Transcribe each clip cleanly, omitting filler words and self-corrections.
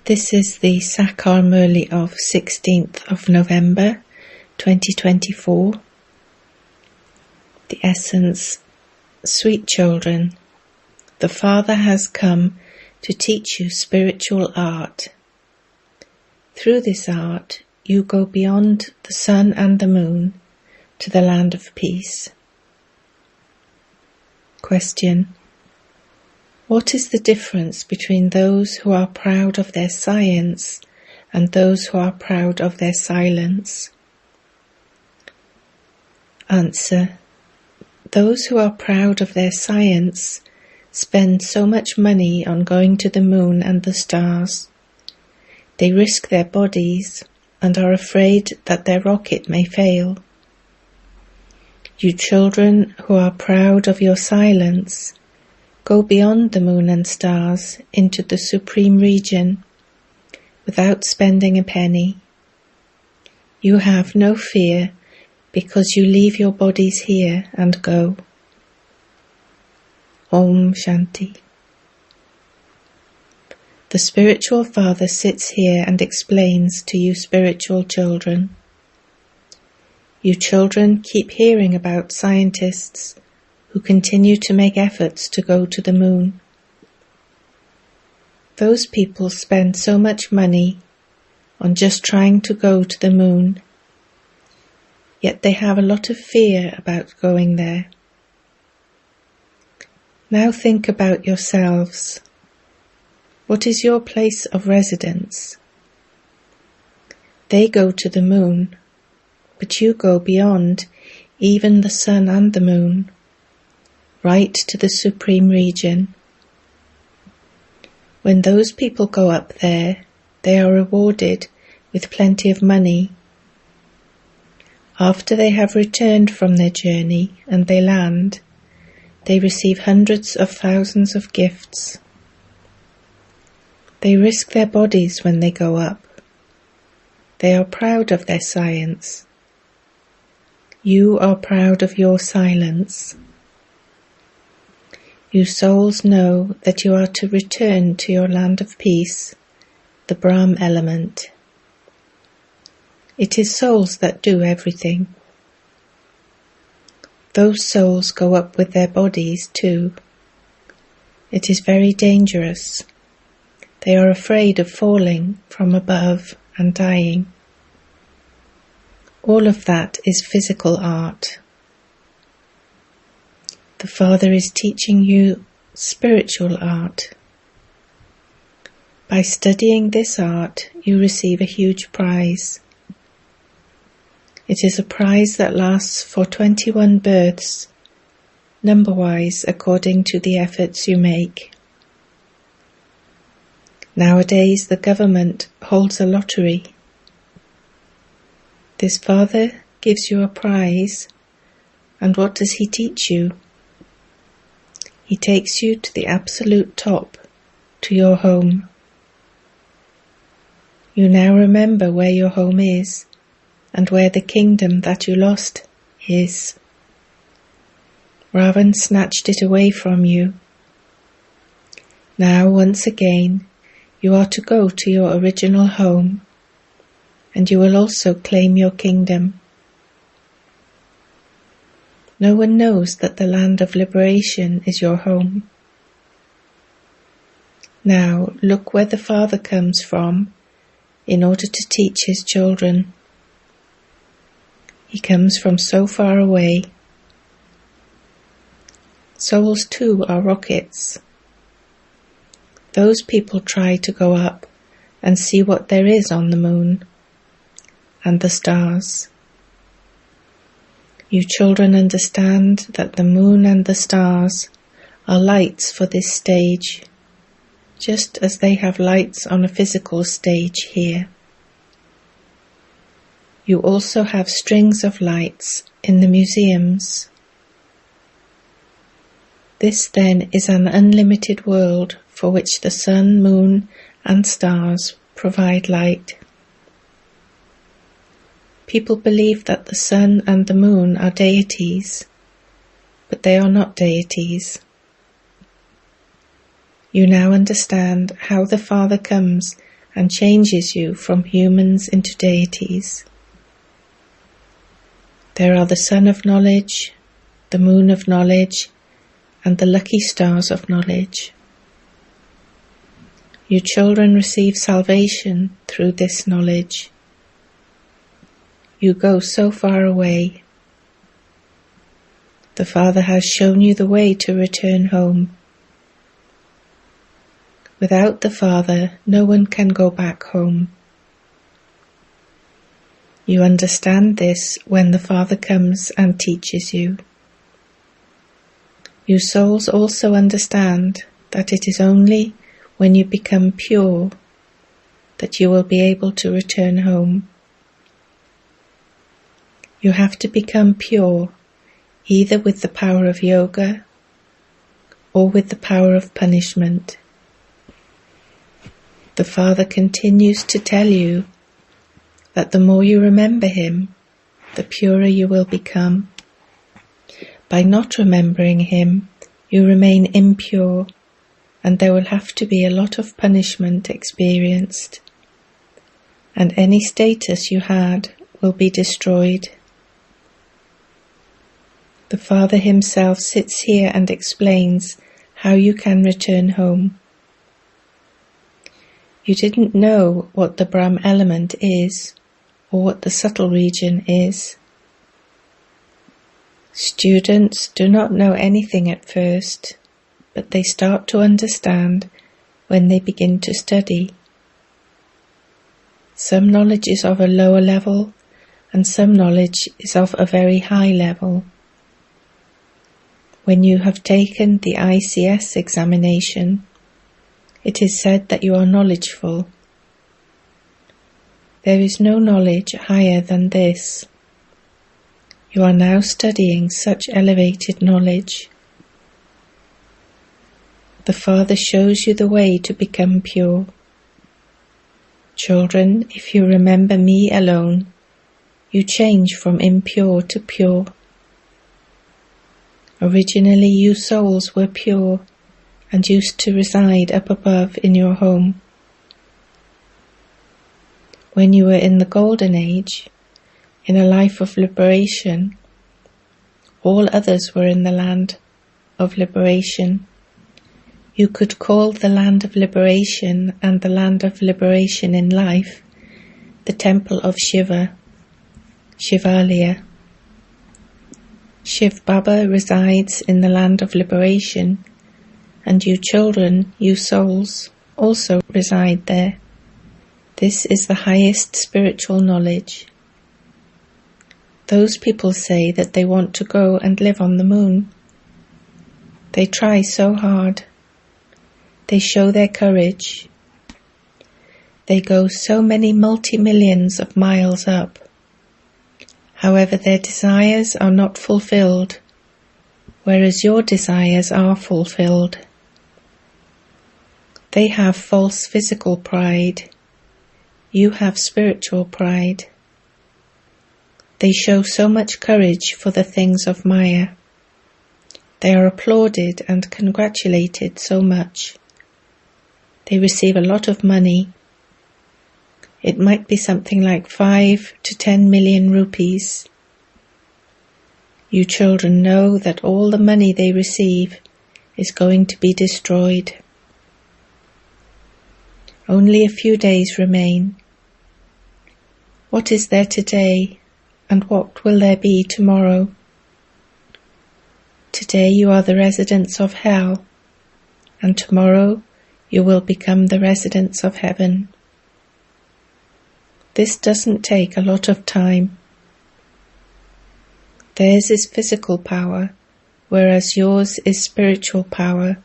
This is the Sakar Murli of 16th of November 2024. The essence: sweet children, the Father has come to teach you spiritual art. Through this art, you go beyond the sun and the moon to the land of peace. Question: what is the difference between those who are proud of their science and those who are proud of their silence? Answer: those who are proud of their science spend so much money on going to the moon and the stars. They risk their bodies and are afraid that their rocket may fail. You children who are proud of your silence, go beyond the moon and stars into the supreme region without spending a penny. You have no fear because you leave your bodies here and go. Om Shanti. The spiritual father sits here and explains to you spiritual children. You children keep hearing about scientists who continue to make efforts to go to the moon. Those people spend so much money on just trying to go to the moon, yet they have a lot of fear about going there. Now think about yourselves. What is your place of residence? They go to the moon, but you go beyond even the sun and the moon, right to the supreme region. When those people go up there, they are rewarded with plenty of money. After they have returned from their journey and they land, they receive hundreds of thousands of gifts. They risk their bodies when they go up. They are proud of their science. You are proud of your silence. You souls know that you are to return to your land of peace, the Brahma element. It is souls that do everything. Those souls go up with their bodies too. It is very dangerous. They are afraid of falling from above and dying. All of that is physical art. The Father is teaching you spiritual art. By studying this art, you receive a huge prize. It is a prize that lasts for 21 births, number-wise according to the efforts you make. Nowadays, the government holds a lottery. This Father gives you a prize, and what does he teach you? He takes you to the absolute top, to your home. You now remember where your home is, and where the kingdom that you lost is. Ravan snatched it away from you. Now, once again, you are to go to your original home, and you will also claim your kingdom. No one knows that the land of liberation is your home. Now look where the Father comes from in order to teach his children. He comes from so far away. Souls too are rockets. Those people try to go up and see what there is on the moon and the stars. You children understand that the moon and the stars are lights for this stage, just as they have lights on a physical stage here. You also have strings of lights in the museums. This then is an unlimited world for which the sun, moon, and stars provide light. People believe that the sun and the moon are deities, but they are not deities. You now understand how the Father comes and changes you from humans into deities. There are the sun of knowledge, the moon of knowledge, and the lucky stars of knowledge. You children receive salvation through this knowledge. You go so far away. The Father has shown you the way to return home. Without the Father, no one can go back home. You understand this when the Father comes and teaches you. You souls also understand that it is only when you become pure that you will be able to return home. You have to become pure either with the power of yoga or with the power of punishment. The Father continues to tell you that the more you remember Him, the purer you will become. By not remembering Him, you remain impure, and there will have to be a lot of punishment experienced, and any status you had will be destroyed. The Father Himself sits here and explains how you can return home. You didn't know what the Brahm element is, or what the subtle region is. Students do not know anything at first, but they start to understand when they begin to study. Some knowledge is of a lower level, and some knowledge is of a very high level. When you have taken the ICS examination, it is said that you are knowledgeful. There is no knowledge higher than this. You are now studying such elevated knowledge. The Father shows you the way to become pure. Children, if you remember me alone, you change from impure to pure. Originally you souls were pure and used to reside up above in your home. When you were in the Golden Age, in a life of liberation, all others were in the land of liberation. You could call the land of liberation and the land of liberation in life the temple of Shiva, Shivalaya. Shiv Baba resides in the land of liberation, and you children, you souls, also reside there. This is the highest spiritual knowledge. Those people say that they want to go and live on the moon. They try so hard. They show their courage. They go so many multi-millions of miles up. However, their desires are not fulfilled, whereas your desires are fulfilled. They have false physical pride. You have spiritual pride. They show so much courage for the things of Maya. They are applauded and congratulated so much. They receive a lot of money. It might be something like 5 to 10 million rupees. You children know that all the money they receive is going to be destroyed. Only a few days remain. What is there today, and what will there be tomorrow? Today you are the residents of hell, and tomorrow you will become the residents of heaven. This doesn't take a lot of time. Theirs is physical power, whereas yours is spiritual power,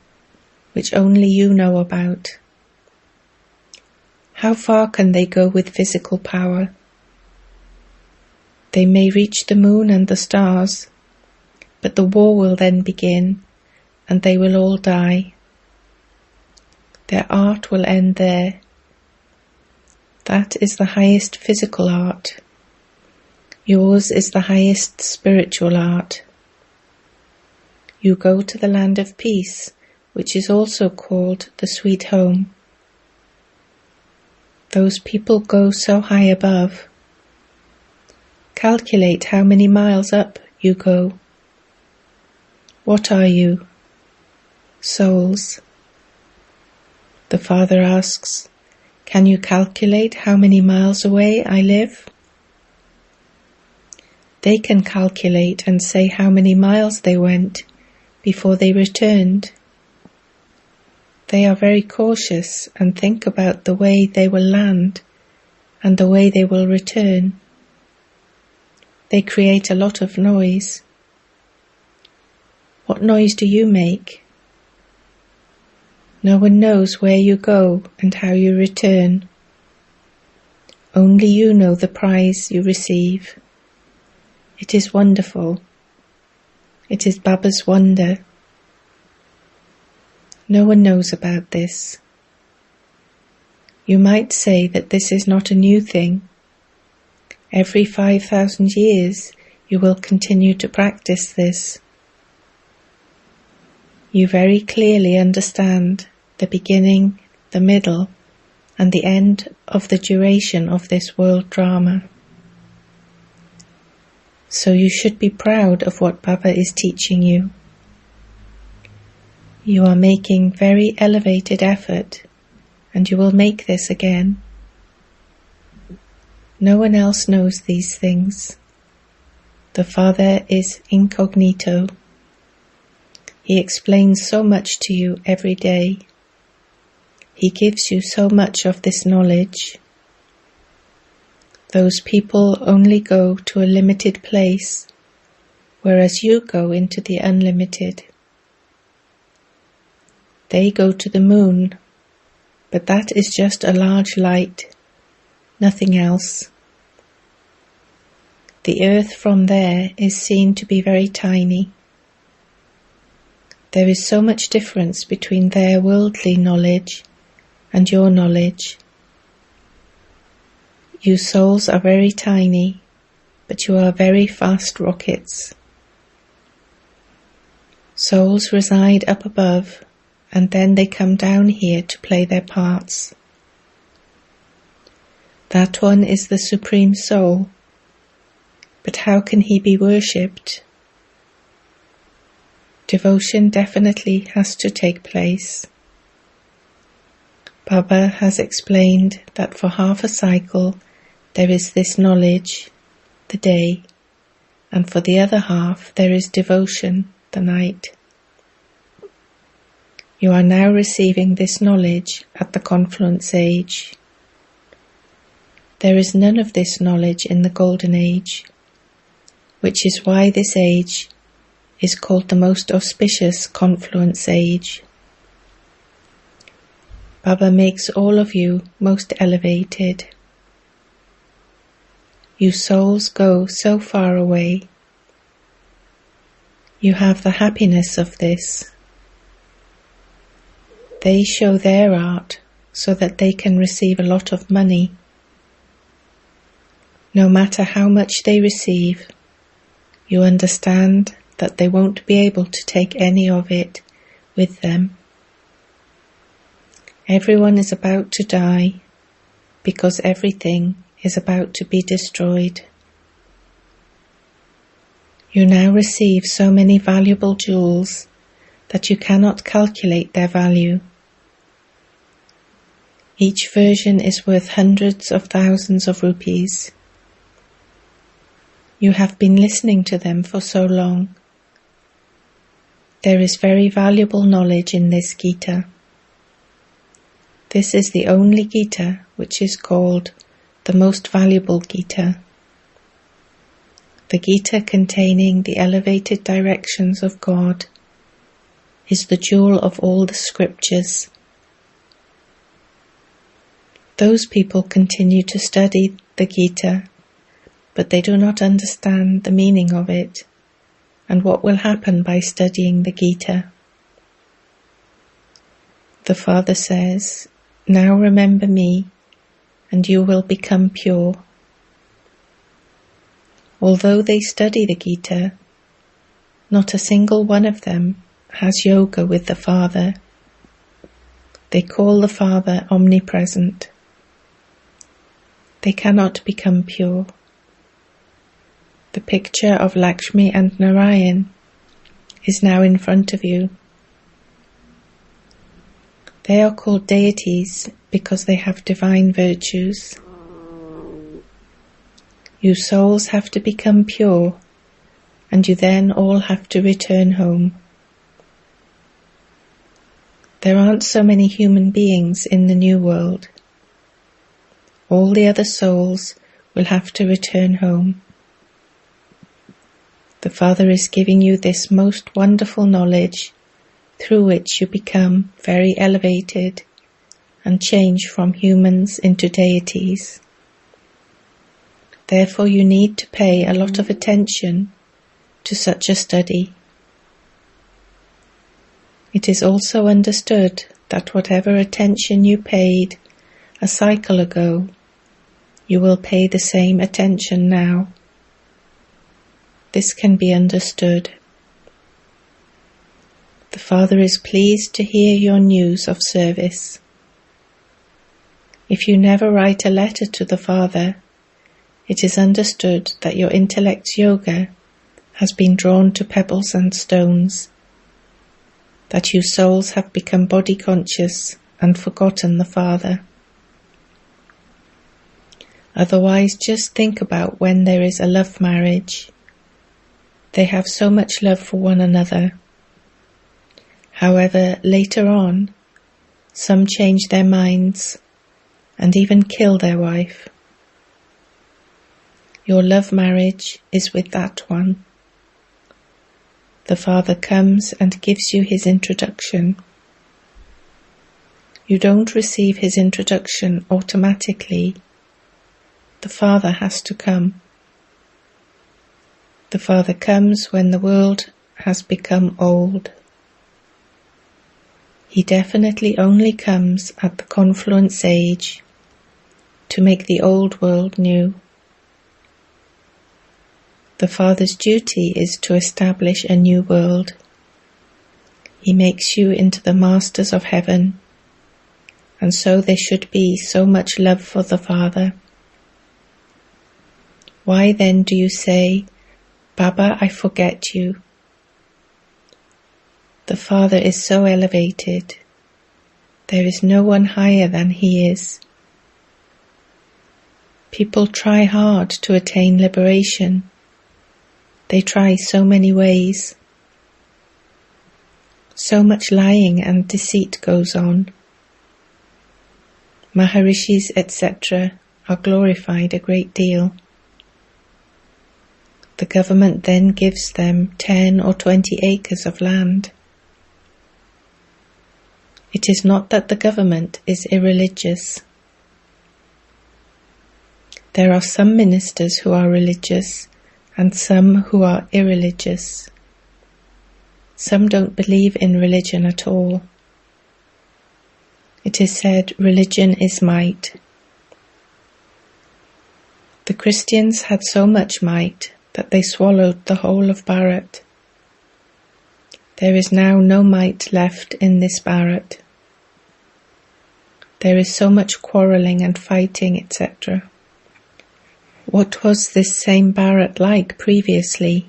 which only you know about. How far can they go with physical power? They may reach the moon and the stars, but the war will then begin, and they will all die. Their art will end there. That is the highest physical art. Yours is the highest spiritual art. You go to the land of peace, which is also called the sweet home. Those people go so high above. Calculate how many miles up you go. What are you? Souls. The Father asks, can you calculate how many miles away I live? They can calculate and say how many miles they went before they returned. They are very cautious and think about the way they will land and the way they will return. They create a lot of noise. What noise do you make? No one knows where you go and how you return. Only you know the prize you receive. It is wonderful. It is Baba's wonder. No one knows about this. You might say that this is not a new thing. Every 5,000 years you will continue to practice this. You very clearly understand the beginning, the middle, and the end of the duration of this world drama. So you should be proud of what Baba is teaching you. You are making very elevated effort, and you will make this again. No one else knows these things. The Father is incognito. He explains so much to you every day. He gives you so much of this knowledge. Those people only go to a limited place, whereas you go into the unlimited. They go to the moon, but that is just a large light, nothing else. The earth from there is seen to be very tiny. There is so much difference between their worldly knowledge and your knowledge. You souls are very tiny, but you are very fast rockets. Souls reside up above, and then they come down here to play their parts. That one is the Supreme Soul, but how can he be worshipped? Devotion definitely has to take place. Baba has explained that for half a cycle there is this knowledge, the day, and for the other half there is devotion, the night. You are now receiving this knowledge at the confluence age. There is none of this knowledge in the golden age, which is why this age is called the most auspicious confluence age. Baba makes all of you most elevated. You souls go so far away. You have the happiness of this. They show their art so that they can receive a lot of money. No matter how much they receive, you understand that they won't be able to take any of it with them. Everyone is about to die because everything is about to be destroyed. You now receive so many valuable jewels that you cannot calculate their value. Each version is worth hundreds of thousands of rupees. You have been listening to them for so long. There is very valuable knowledge in this Gita. This is the only Gita which is called the most valuable Gita. The Gita containing the elevated directions of God is the jewel of all the scriptures. Those people continue to study the Gita, but they do not understand the meaning of it and what will happen by studying the Gita. The Father says, "Now remember me, and you will become pure." Although they study the Gita, not a single one of them has yoga with the Father. They call the Father omnipresent. They cannot become pure. The picture of Lakshmi and Narayan is now in front of you. They are called deities because they have divine virtues. You souls have to become pure, and you then all have to return home. There aren't so many human beings in the new world. All the other souls will have to return home. The Father is giving you this most wonderful knowledge through which you become very elevated and change from humans into deities. Therefore you need to pay a lot of attention to such a study. It is also understood that whatever attention you paid a cycle ago, you will pay the same attention now. This can be understood. The Father is pleased to hear your news of service. If you never write a letter to the Father, it is understood that your intellect's yoga has been drawn to pebbles and stones, that you souls have become body conscious and forgotten the Father. Otherwise, just think about when there is a love marriage. They have so much love for one another. However, later on, some change their minds and even kill their wife. Your love marriage is with that one. The Father comes and gives you his introduction. You don't receive his introduction automatically. The Father has to come. The Father comes when the world has become old. He definitely only comes at the confluence age to make the old world new. The Father's duty is to establish a new world. He makes you into the masters of heaven, and so there should be so much love for the Father. Why then do you say, Baba, I forget you? The Father is so elevated. There is no one higher than he is. People try hard to attain liberation. They try so many ways. So much lying and deceit goes on. Maharishis, etc. are glorified a great deal. The government then gives them 10 or 20 acres of land. It is not that the government is irreligious. There are some ministers who are religious and some who are irreligious. Some don't believe in religion at all. It is said religion is might. The Christians had so much might that they swallowed the whole of Bharat. There is now no might left in this Bharat. There is so much quarrelling and fighting, etc. What was this same Bharat like previously?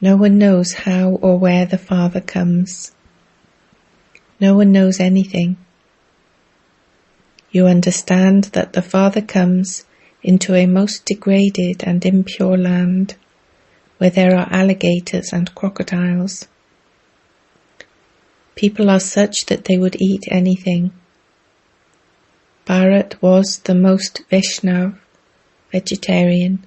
No one knows how or where the Father comes. No one knows anything. You understand that the Father comes into a most degraded and impure land, where there are alligators and crocodiles. People are such that they would eat anything. Bharat was the most Vaishnav, vegetarian.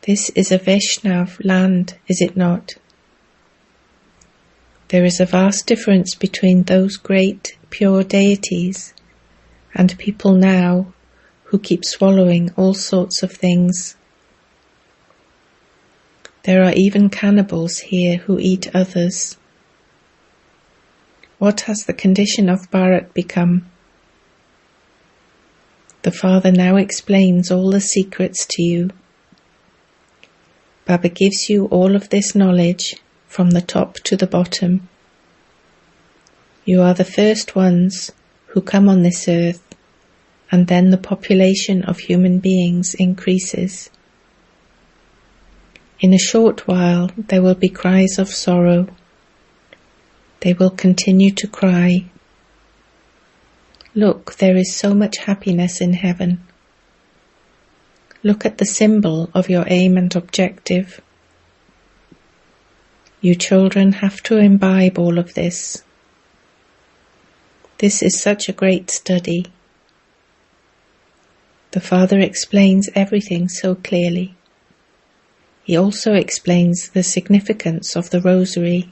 This is a Vaishnav land, is it not? There is a vast difference between those great pure deities and people now who keep swallowing all sorts of things. There are even cannibals here who eat others. What has the condition of Bharat become? The Father now explains all the secrets to you. Baba gives you all of this knowledge from the top to the bottom. You are the first ones who come on this earth, and then the population of human beings increases. In a short while there will be cries of sorrow. They will continue to cry. Look, there is so much happiness in heaven. Look at the symbol of your aim and objective. You children have to imbibe all of this. This is such a great study. The Father explains everything so clearly. He also explains the significance of the rosary.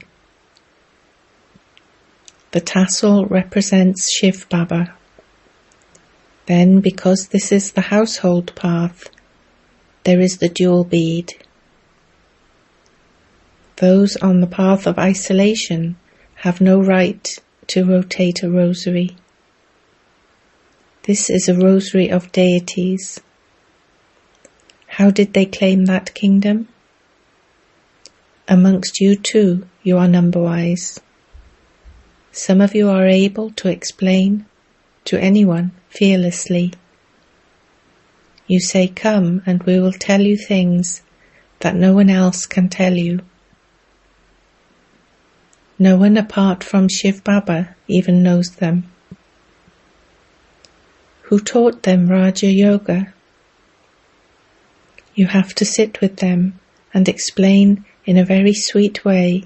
The tassel represents Shiv Baba. Then, because this is the household path, there is the dual bead. Those on the path of isolation have no right to rotate a rosary. This is a rosary of deities. How did they claim that kingdom? Amongst you too, you are number-wise. Some of you are able to explain to anyone fearlessly. You say, "Come and we will tell you things that no one else can tell you." No one apart from Shiv Baba even knows them. Who taught them Raja Yoga? You have to sit with them and explain in a very sweet way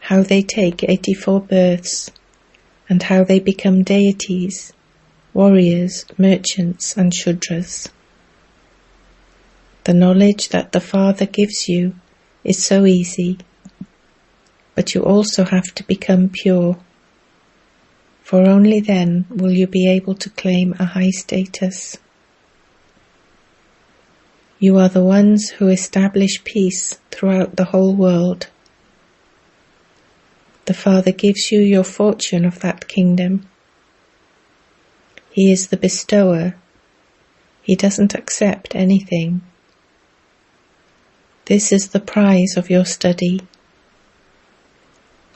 how they take 84 births and how they become deities, warriors, merchants and Shudras. The knowledge that the Father gives you is so easy, but you also have to become pure, for only then will you be able to claim a high status. You are the ones who establish peace throughout the whole world. The Father gives you your fortune of that kingdom. He is the bestower. He doesn't accept anything. This is the prize of your study.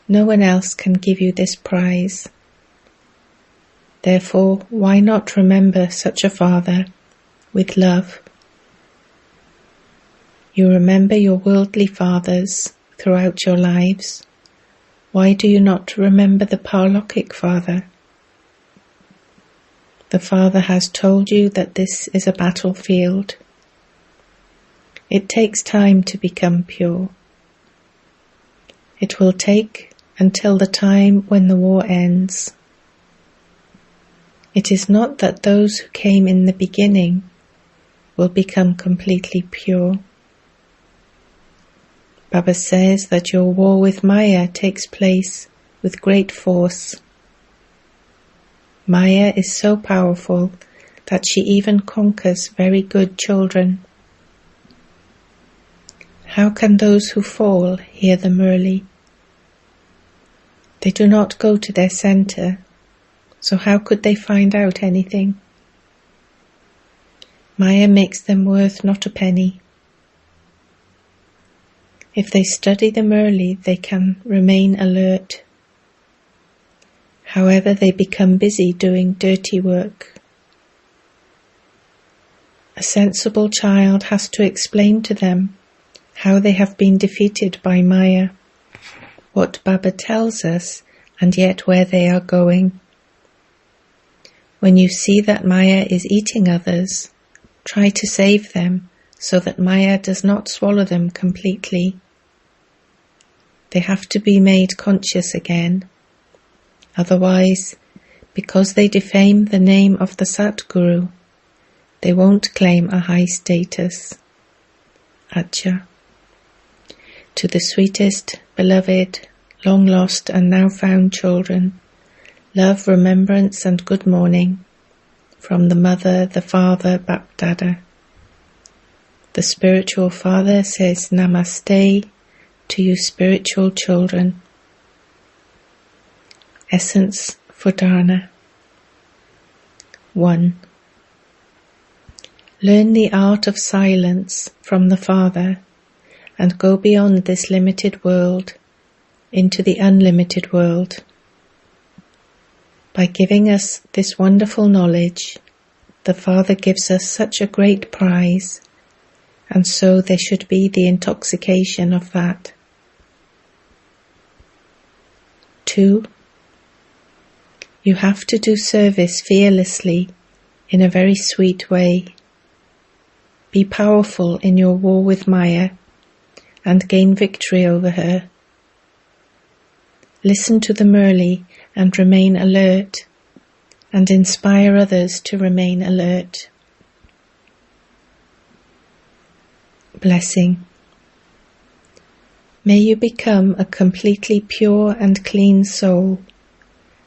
No one else can give you this prize. Therefore, why not remember such a Father with love? You remember your worldly fathers throughout your lives. Why do you not remember the Paralokhic Father? The Father has told you that this is a battlefield. It takes time to become pure. It will take until the time when the war ends. It is not that those who came in the beginning will become completely pure. Baba says that your war with Maya takes place with great force. Maya is so powerful that she even conquers very good children. How can those who fall hear the Murli? They do not go to their center, so how could they find out anything? Maya makes them worth not a penny. If they study the Murli, they can remain alert. However, they become busy doing dirty work. A sensible child has to explain to them how they have been defeated by Maya, what Baba tells us, and yet where they are going. When you see that Maya is eating others, try to save them so that Maya does not swallow them completely. They have to be made conscious again. Otherwise, because they defame the name of the Satguru, they won't claim a high status. Acha. To the sweetest, beloved, long lost and now found children, love, remembrance and good morning from the Mother, the Father, Bapdada. The spiritual Father says Namaste to you spiritual children. Essence for Dharana. 1. Learn the art of silence from the Father and go beyond this limited world into the unlimited world. By giving us this wonderful knowledge, the Father gives us such a great prize, and so there should be the intoxication of that. 2. You have to do service fearlessly, in a very sweet way. Be powerful in your war with Maya, and gain victory over her. Listen to the Murli and remain alert, and inspire others to remain alert. Blessing. May you become a completely pure and clean soul,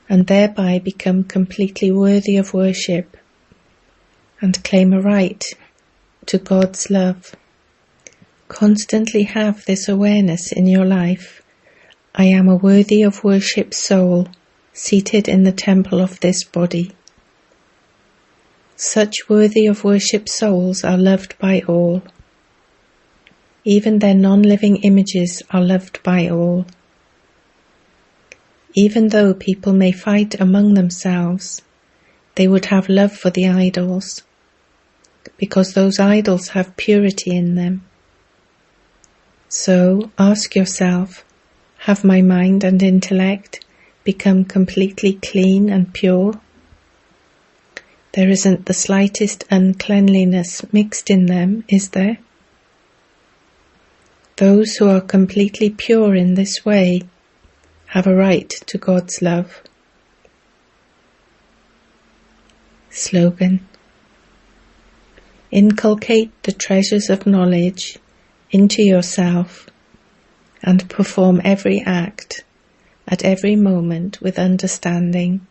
and thereby become completely worthy of worship, and claim a right to God's love. Constantly have this awareness in your life. I am a worthy of worship soul, seated in the temple of this body. Such worthy of worship souls are loved by all. Even their non-living images are loved by all. Even though people may fight among themselves, they would have love for the idols, because those idols have purity in them. So ask yourself, have my mind and intellect become completely clean and pure? There isn't the slightest uncleanliness mixed in them, is there? Those who are completely pure in this way have a right to God's love. Slogan. Inculcate the treasures of knowledge into yourself and perform every act at every moment with understanding,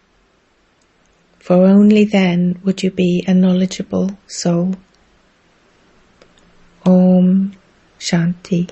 for only then would you be a knowledgeable soul. Om Shanti.